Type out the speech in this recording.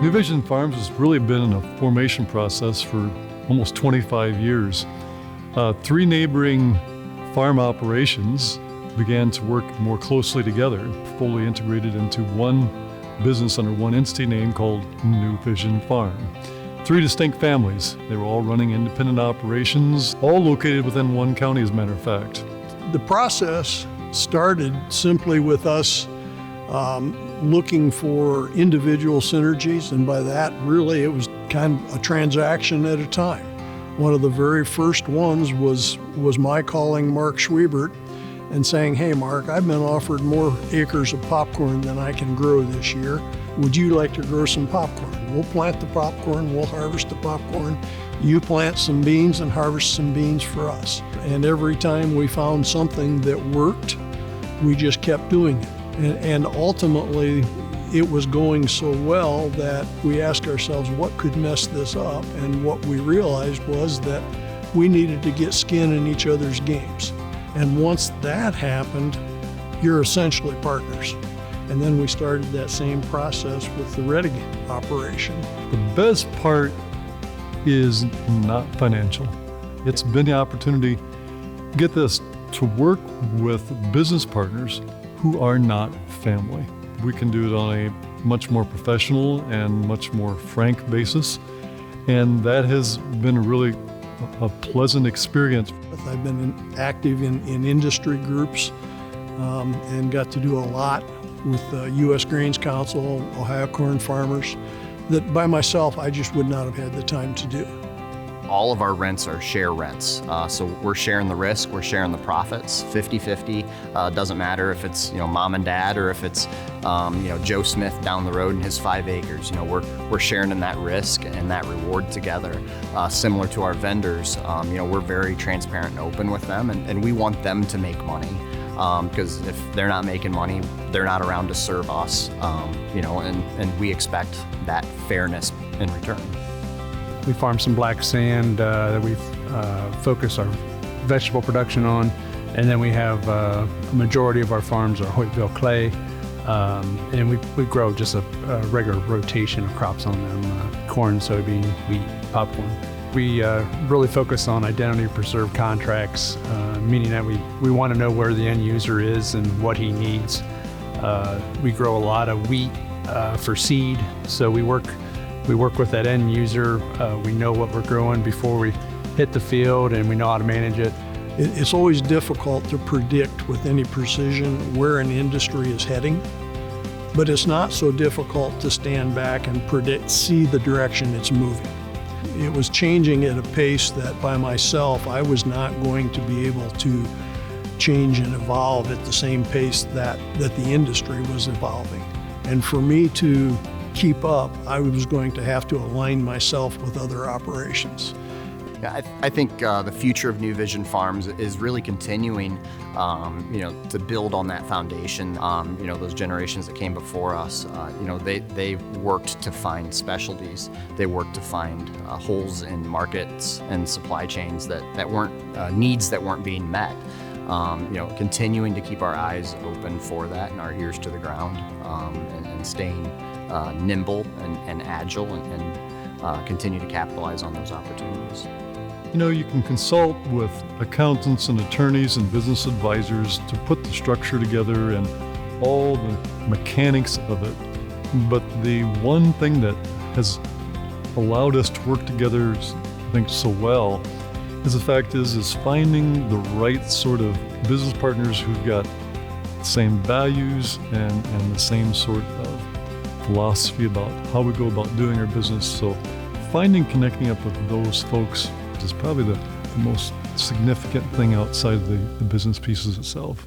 New Vision Farms has really been in a formation process for almost 25 years. Three neighboring farm operations began to work more closely together, fully integrated into one business under one entity name called New Vision Farm. Three distinct families. They were all running independent operations, all located within one county, as a matter of fact. The process started simply with us looking for individual synergies, and by that, really, it was kind of a transaction at a time. One of the very first ones was my calling Mark Schwiebert and saying, "Hey, Mark, I've been offered more acres of popcorn than I can grow this year. Would you like to grow some popcorn? We'll plant the popcorn, we'll harvest the popcorn. You plant some beans and harvest some beans for us." And every time we found something that worked, we just kept doing it. And ultimately, it was going so well that we asked ourselves, what could mess this up? And what we realized was that we needed to get skin in each other's games. And once that happened, you're essentially partners. And then we started that same process with the Redigan operation. The best part is not financial. It's been the opportunity, get this, to work with business partners who are not family. We can do it on a much more professional and much more frank basis, and that has been really a pleasant experience. I've been active in industry groups and got to do a lot with the U.S. Grains Council, Ohio Corn Farmers, that by myself I just would not have had the time to do. All of our rents are share rents. So we're sharing the risk, we're sharing the profits, 50-50. Doesn't matter if it's mom and dad or if it's Joe Smith down the road in his 5 acres. We're sharing in that risk and that reward together. Similar to our vendors, we're very transparent and open with them, and we want them to make money. Because if they're not making money, they're not around to serve us, and we expect that fairness in return. We farm some black sand that we focus our vegetable production on, and then we have a majority of our farms are Hoytville clay, and we grow just a regular rotation of crops on them, corn, soybean, wheat, popcorn. We really focus on identity preserved contracts, meaning that we want to know where the end user is and what he needs. We grow a lot of wheat for seed, so we work with that end user. We know what we're growing before we hit the field, and we know how to manage it. It's always difficult to predict with any precision where an industry is heading, but it's not so difficult to stand back and see the direction it's moving. It was changing at a pace that by myself I was not going to be able to change and evolve at the same pace that the industry was evolving. And for me to keep up, I was going to have to align myself with other operations. Yeah, I think the future of New Vision Farms is really continuing, to build on that foundation. Those generations that came before us, they worked to find specialties. They worked to find holes in markets and supply chains that weren't needs that weren't being met. Continuing to keep our eyes open for that and our ears to the ground, and staying nimble and agile and continue to capitalize on those opportunities. You can consult with accountants and attorneys and business advisors to put the structure together and all the mechanics of it. But the one thing that has allowed us to work together, I think, so well is the fact is finding the right sort of business partners who've got the same values and the same sort of philosophy about how we go about doing our business. So connecting up with those folks is probably the most significant thing outside of the business pieces itself.